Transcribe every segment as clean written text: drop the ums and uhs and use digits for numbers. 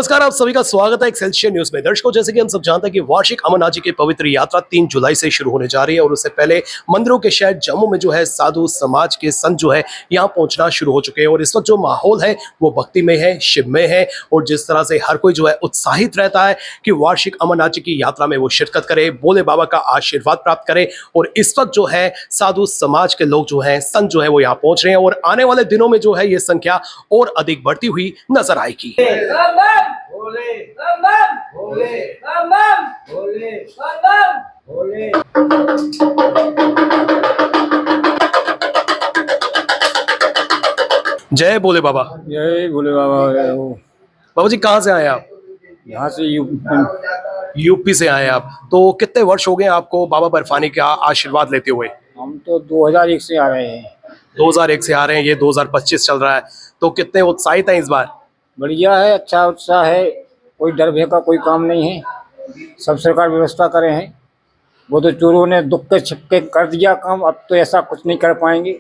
नमस्कार, आप सभी का स्वागत है एक्सेलशियर न्यूज में। दर्शकों, जैसे कि हम सब जानते हैं कि वार्षिक अमरनाथ जी की पवित्र यात्रा 3 जुलाई से शुरू होने जा रही है और उससे पहले मंदिरों के शहर जम्मू में जो है साधु समाज के संत जो है यहाँ पहुंचना शुरू हो चुके हैं और इस वक्त जो माहौल है वो भक्ति में है, शिव में है और जिस तरह से हर कोई जो है उत्साहित रहता है कि वार्षिक अमरनाथ जी की यात्रा में वो शिरकत करे, भोले बाबा का आशीर्वाद प्राप्त करे। और इस वक्त जो है साधु समाज के लोग जो है, संत जो है वो यहाँ पहुंच रहे हैं और आने वाले दिनों में जो है ये संख्या और अधिक बढ़ती हुई नजर आएगी। भोले भोले भोले भोले। जय भोले बाबा। जय भोले बाबा। बाबा जी कहाँ से आए आप? यहाँ से यूपी से आए आप। तो कितने वर्ष हो गए आपको बाबा बर्फानी का आशीर्वाद लेते हुए? हम तो 2001 से आ रहे हैं। 2001 से आ रहे हैं, ये 2025 चल रहा है, तो कितने उत्साहित हैं इस बार? बढ़िया है, अच्छा उत्साह है, कोई डर भय का कोई काम नहीं है। सब सरकार व्यवस्था करे हैं। वो तो चोरों ने दुख के छिपके कर दिया काम, अब तो ऐसा कुछ नहीं कर पाएंगे।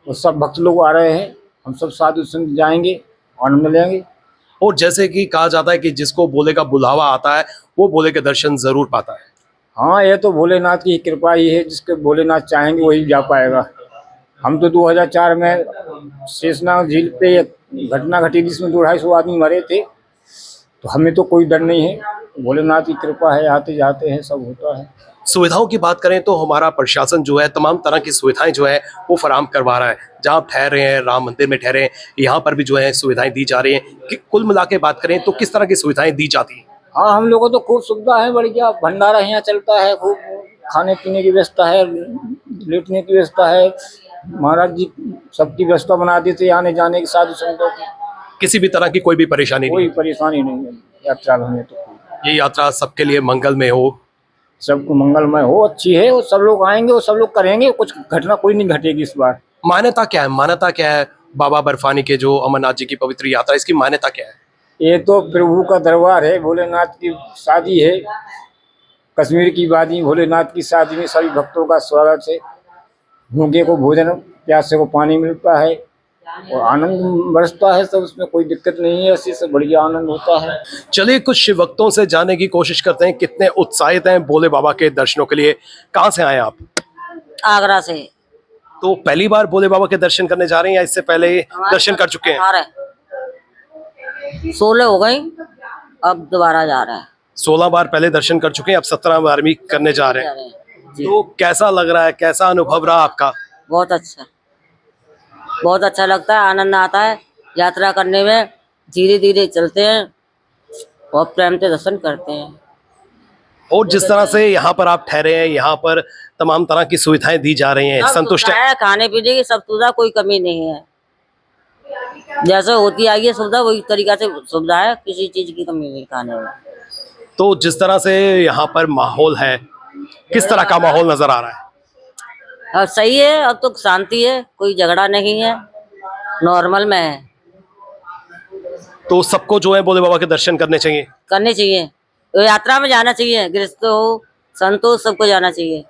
वो सब भक्त लोग आ रहे हैं, हम सब साधु संत जाएंगे, आनंद लेंगे। और जैसे कि कहा जाता है कि जिसको भोले का बुलावा आता है वो भोले के दर्शन जरूर पाता है। हाँ, ये तो भोलेनाथ की कृपा ही है, जिसके भोलेनाथ चाहेंगे वही जा पाएगा। हम तो 2004 में शेषनाग झील पे एक घटना घटी जिसमें 250 आदमी मरे थे, तो हमें तो कोई डर नहीं है। भोलेनाथ की कृपा है, आते जाते हैं, सब होता है। सुविधाओं की बात करें तो हमारा प्रशासन जो है तमाम तरह की सुविधाएं जो है वो फराहम करवा रहा है। जहां आप ठहरे हैं, राम मंदिर में ठहरे हैं, यहाँ पर भी जो है सुविधाएं दी जा रही हैं। कि कुल मिला के बात करें तो किस तरह की सुविधाएं दी जाती हैं? हाँ, हम लोगों को तो खूब सुविधा है, बढ़िया भंडारा यहाँ चलता है, खूब खाने पीने की व्यवस्था है, लेटने की व्यवस्था है। महाराज जी सबकी व्यवस्था बना देते आने जाने की, साधु संतों की। किसी भी तरह की कोई भी परेशानी कोई नहीं? परेशानी नहीं है यात्रा में। तो ये यात्रा सबके लिए मंगल में हो, सबको मंगलमय हो, अच्छी है। वो सब लोग आएंगे, वो सब लोग करेंगे, कुछ घटना कोई नहीं घटेगी इस बार। मान्यता क्या है? मान्यता क्या है बाबा बर्फानी के जो अमरनाथ जी की पवित्र यात्रा, इसकी मान्यता क्या है? ये तो प्रभु का दरबार है, भोलेनाथ की शादी है, कश्मीर की वादी भोलेनाथ की शादी में सभी भक्तों का स्वागत है। भूखे को भोजन, प्यासे को पानी मिलता है और आनंद बरसता है, सब उसमें कोई दिक्कत नहीं है। इसी से बढ़िया आनंद होता है। चलिए कुछ शिव भक्तों से जानने की कोशिश करते हैं कितने उत्साहित हैं भोले बाबा के दर्शनों के लिए। कहाँ से आए आप? आगरा से। तो पहली बार भोले बाबा के दर्शन करने जा रहे हैं या इससे पहले दर्शन कर चुके हैं? 16 हो गई, अब दोबारा जा रहा है। 16 बार पहले दर्शन कर चुके हैं, अब 17 बार भी करने जा रहे हैं। तो कैसा लग रहा है, कैसा अनुभव रहा आपका? बहुत अच्छा, बहुत अच्छा लगता है, आनंद आता है यात्रा करने में। धीरे धीरे चलते हैं और प्रेम से दर्शन करते हैं। और जिस तरह से यहाँ पर आप ठहरे हैं, यहाँ पर तमाम तरह की सुविधाएं दी जा रही हैं, संतुष्ट है? खाने पीने की सब सुविधा, कोई कमी नहीं है। जैसे होती आई है सुविधा, वही तरीका से सुविधा है, किसी चीज की कमी नहीं खाने में। तो जिस तरह से यहाँ पर माहौल है, किस तरह का माहौल नजर आ रहा है? अब सही है, अब तो शांति है, कोई झगड़ा नहीं है, नॉर्मल में है। तो सबको जो है भोले बाबा के दर्शन करने चाहिए? करने चाहिए, तो यात्रा में जाना चाहिए, गृहस्थ हो, संत हो, सबको जाना चाहिए।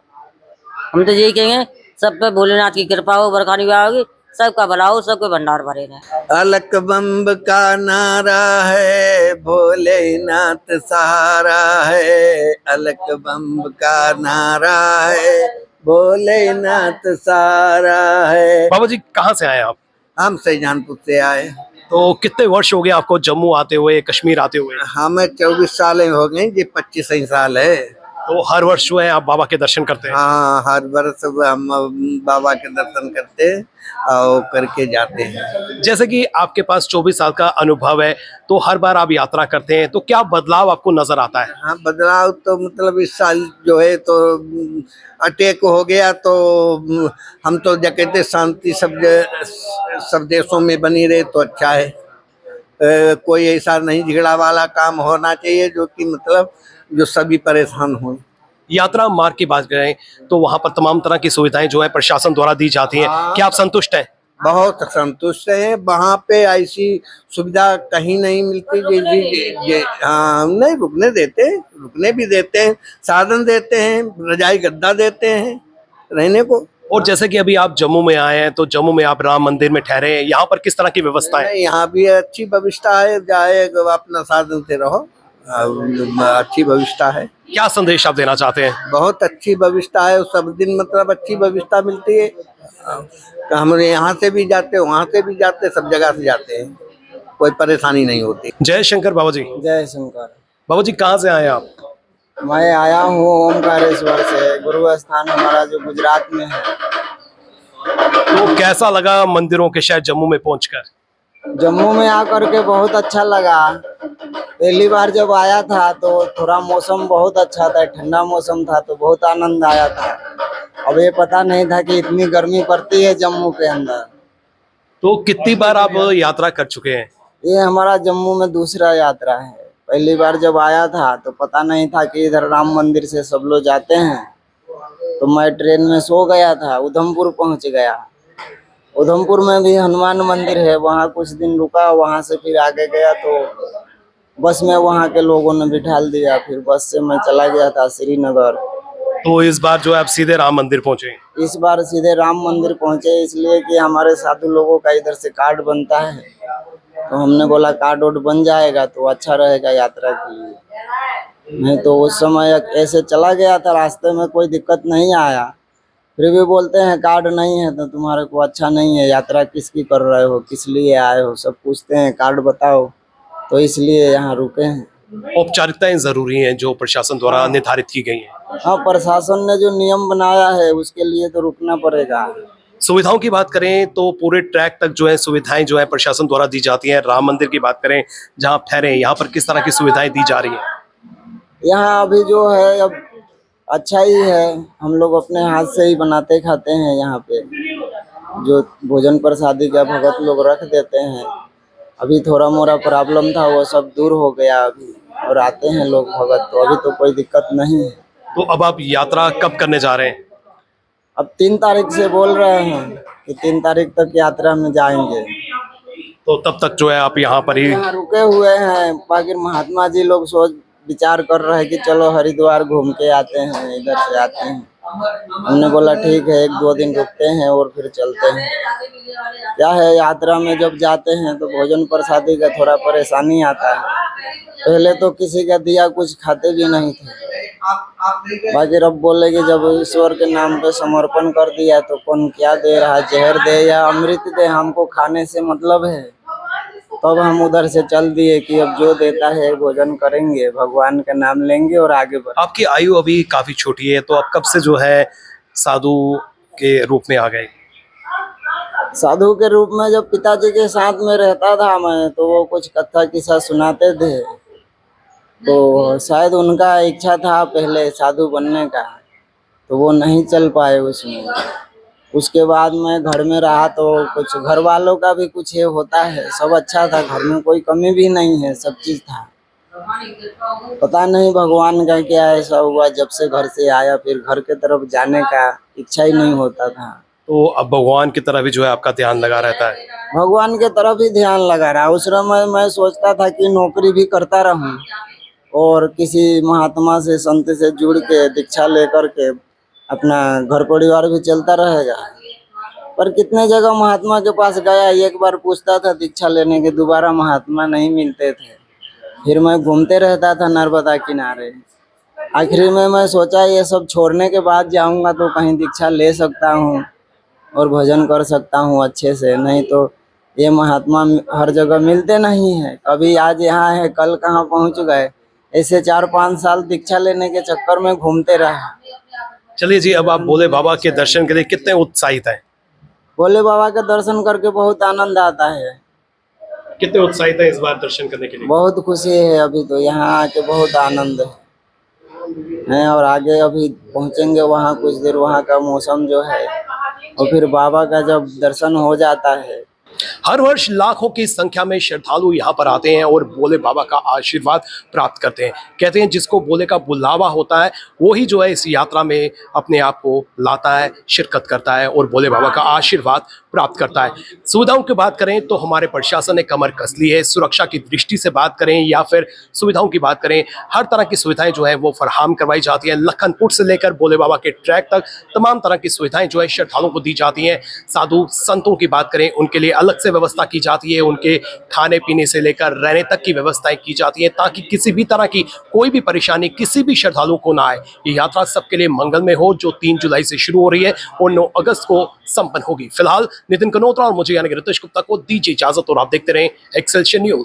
हम तो यही कहेंगे, सब पे भोलेनाथ की कृपा हो, बरखानी होगी, सबका भला हो, सबके भंडार भरे रहे। अलक बम्ब का नारा है, भोलेनाथ सहारा है। अलक बम्ब का नारा है, भोलेनाथ सहारा है। बाबा जी कहाँ से आए आप? हम शाहजहानपुर से आए। तो कितने वर्ष हो गए आपको जम्मू आते हुए, कश्मीर आते हुए? हमें 24 साल हो गए, ये 25 साल है। तो हर वर्ष जो है आप बाबा के दर्शन करते हैं? हाँ, हर वर्ष हम बाबा के दर्शन करते और करके जाते हैं। जैसे कि आपके पास 24 साल का अनुभव है, तो हर बार आप यात्रा करते हैं, तो क्या बदलाव आपको नजर आता है? हाँ, बदलाव तो मतलब इस साल जो है तो अटैक हो गया, तो हम तो जो कहते शांति सब देशों में बनी रहे तो अच्छा है। कोई ऐसा नहीं झगड़ा वाला काम होना चाहिए जो कि मतलब जो सभी परेशान हो। यात्रा मार्ग की बात करें तो वहां पर तमाम तरह की सुविधाएं जो है प्रशासन द्वारा दी जाती हैं। क्या आप संतुष्ट हैं? बहुत संतुष्ट है। वहाँ पे ऐसी सुविधा कहीं नहीं मिलती। नहीं रुकने देते, रुकने भी देते हैं, साधन देते हैं, रजाई गद्दा देते हैं रहने को। और जैसे कि अभी आप जम्मू में आए हैं, तो जम्मू में आप राम मंदिर में ठहरे हैं, यहाँ पर किस तरह की व्यवस्था है? नहीं, यहाँ भी अच्छी व्यवस्था है, जाए अपना साधन से रहो, अच्छी व्यवस्था है। क्या संदेश आप देना चाहते हैं? बहुत अच्छी व्यवस्था है, सब दिन मतलब अच्छी व्यवस्था मिलती है। हम यहाँ से भी जाते, वहाँ से भी जाते, सब जगह से जाते हैं, कोई परेशानी नहीं होती। जय शंकर बाबा जी। जय शंकर। बाबा जी कहाँ से आए हैं आप? मैं आया हूँ ओमकारेश्वर से, गुरु स्थान हमारा जो गुजरात में है। तो कैसा लगा मंदिरों के शहर जम्मू में पहुंचकर? जम्मू में आकर के बहुत अच्छा लगा। पहली बार जब आया था तो थोड़ा मौसम बहुत अच्छा था, ठंडा मौसम था, तो बहुत आनंद आया था। अब ये पता नहीं था कि इतनी गर्मी पड़ती है जम्मू के अंदर। तो कितनी बार आप यात्रा कर चुके हैं? ये हमारा जम्मू में दूसरा यात्रा है। पहली बार जब आया था तो पता नहीं था कि इधर राम मंदिर से सब लोग जाते हैं, तो मैं ट्रेन में सो गया था, उधमपुर पहुंच गया। उधमपुर में भी हनुमान मंदिर है, वहाँ कुछ दिन रुका, वहाँ से फिर आगे गया तो बस में वहाँ के लोगों ने बिठाल दिया, फिर बस से मैं चला गया था श्रीनगर। तो इस बार जो है आप सीधे राम मंदिर पहुंचे? इस बार सीधे राम मंदिर पहुंचे, इसलिए कि हमारे साधु लोगों का इधर से कार्ड बनता है, तो हमने बोला कार्ड वोड बन जाएगा तो अच्छा रहेगा यात्रा के लिए। नहीं तो उस समय ऐसे चला गया था, रास्ते में कोई दिक्कत नहीं आया, फिर भी बोलते हैं कार्ड नहीं है तो तुम्हारे को अच्छा नहीं है, यात्रा किसकी कर रहे हो, किस लिए आए हो, सब पूछते हैं, कार्ड बताओ, तो इसलिए यहाँ रुके हैं। औपचारिकताएं जरूरी हैं जो प्रशासन द्वारा निर्धारित की गई हैं। हाँ, प्रशासन ने जो नियम बनाया है उसके लिए तो रुकना पड़ेगा। सुविधाओं की बात करें तो पूरे ट्रैक तक जो है सुविधाएं जो है प्रशासन द्वारा दी जाती हैं। राम मंदिर की बात करें जहां आप ठहरे हैं, यहाँ पर किस तरह की सुविधाएं दी जा रही हैं? यहाँ अभी जो है अब अच्छा ही है, हम लोग अपने हाथ से ही बनाते खाते हैं। यहाँ पे जो भोजन प्रसादी का भगत लोग रख देते हैं। अभी थोड़ा मोरा प्रॉब्लम था, वो सब दूर हो गया अभी, और आते हैं लोग भगत, तो अभी तो कोई दिक्कत नहीं है। तो अब आप यात्रा कब करने जा रहे हैं? अब 3 तारीख से बोल रहे हैं कि 3 तारीख तक यात्रा में जाएंगे। तो तब तक जो है आप यहाँ पर ही? यहाँ रुके हुए हैं, बाकी महात्मा जी लोग सोच विचार कर रहे हैं कि चलो हरिद्वार घूम के आते हैं, इधर से आते हैं। हमने बोला ठीक है, 1-2 दिन रुकते हैं और फिर चलते हैं। क्या है, यात्रा में जब जाते हैं तो भोजन प्रसादी का थोड़ा परेशानी आता है। पहले तो किसी का दिया कुछ खाते भी नहीं थे, बाकी रब बोले कि जब ईश्वर के नाम पे समर्पण कर दिया तो कौन क्या दे रहा, जहर दे या अमृत दे, हमको खाने से मतलब है। तब हम उधर से चल दिए कि अब जो देता है भोजन करेंगे, भगवान का नाम लेंगे और आगे बढ़ेंगे। आपकी आयु अभी काफी छोटी है, तो आप कब से जो है साधु के रूप में आ गए? साधु के रूप में जब पिताजी के साथ में रहता था मैं, तो वो कुछ कथा किस्सा सुनाते थे, तो शायद उनका इच्छा था पहले साधु बनने का, तो वो नहीं चल पाए उसमें। उसके बाद मैं घर में रहा तो कुछ घर वालों का भी कुछ ये होता है, सब अच्छा था, घर में कोई कमी भी नहीं है, सब चीज़ था। पता नहीं भगवान का क्या ऐसा हुआ, जब से घर से आया फिर घर के तरफ जाने का इच्छा ही नहीं होता था। तो अब भगवान की तरफ भी जो है आपका ध्यान लगा रहता है? भगवान के तरफ ही ध्यान लगा रहा। उस समय मैं सोचता था कि नौकरी भी करता रहूं और किसी महात्मा से, संत से जुड़ के दीक्षा लेकर के अपना घर परिवार भी चलता रहेगा। पर कितने जगह महात्मा के पास गया, एक बार पूछता था दीक्षा लेने के, दोबारा महात्मा नहीं मिलते थे। फिर मैं घूमते रहता था नर्मदा किनारे। आखिरी में मैं सोचा ये सब छोड़ने के बाद जाऊंगा तो कहीं दीक्षा ले सकता हूँ और भजन कर सकता हूँ अच्छे से, नहीं तो ये महात्मा हर जगह मिलते नहीं हैं। कभी आज यहाँ है, कल कहाँ पहुँच गए। ऐसे 4-5 साल दीक्षा लेने के चक्कर में घूमते रहा। चलिए जी, अब आप भोले बाबा के दर्शन के लिए कितने उत्साहित हैं? भोले बाबा के दर्शन करके बहुत आनंद आता है। कितने उत्साहित हैं इस बार दर्शन करने के लिए? बहुत खुशी है, अभी तो यहाँ आके बहुत आनंद है। और आगे अभी पहुँचेंगे वहाँ कुछ देर, वहाँ का मौसम जो है, और फिर बाबा का जब दर्शन हो जाता है हर वर्ष लाखों की संख्या में श्रद्धालु यहाँ पर आते हैं और भोले बाबा का आशीर्वाद प्राप्त करते हैं। कहते हैं जिसको भोले का बुलावा होता है वही जो है इस यात्रा में अपने आप को लाता है, शिरकत करता है और भोले बाबा का आशीर्वाद प्राप्त करता है। सुविधाओं की बात करें तो हमारे प्रशासन ने कमर कस ली है। सुरक्षा की दृष्टि से बात करें या फिर सुविधाओं की बात करें, हर तरह की सुविधाएं जो है वो फराहम करवाई जाती हैं। लखनपुर से लेकर भोले बाबा के ट्रैक तक तमाम तरह की सुविधाएं जो है श्रद्धालुओं को दी जाती हैं। साधु संतों की बात करें, उनके लिए अलग से व्यवस्था की जाती है। उनके खाने पीने से लेकर रहने तक की व्यवस्थाएं की जाती हैं ताकि किसी भी तरह की कोई भी परेशानी किसी भी श्रद्धालु को ना आए। ये यात्रा सबके लिए मंगलमय हो, जो 3 जुलाई से शुरू हो रही है और 9 अगस्त को संपन्न होगी। फिलहाल नितिन कनोत्रा और मुझे यानी कि रितेश गुप्ता को दीजिए इजाजत और आप देखते रहें एक्सेलशियर न्यूज।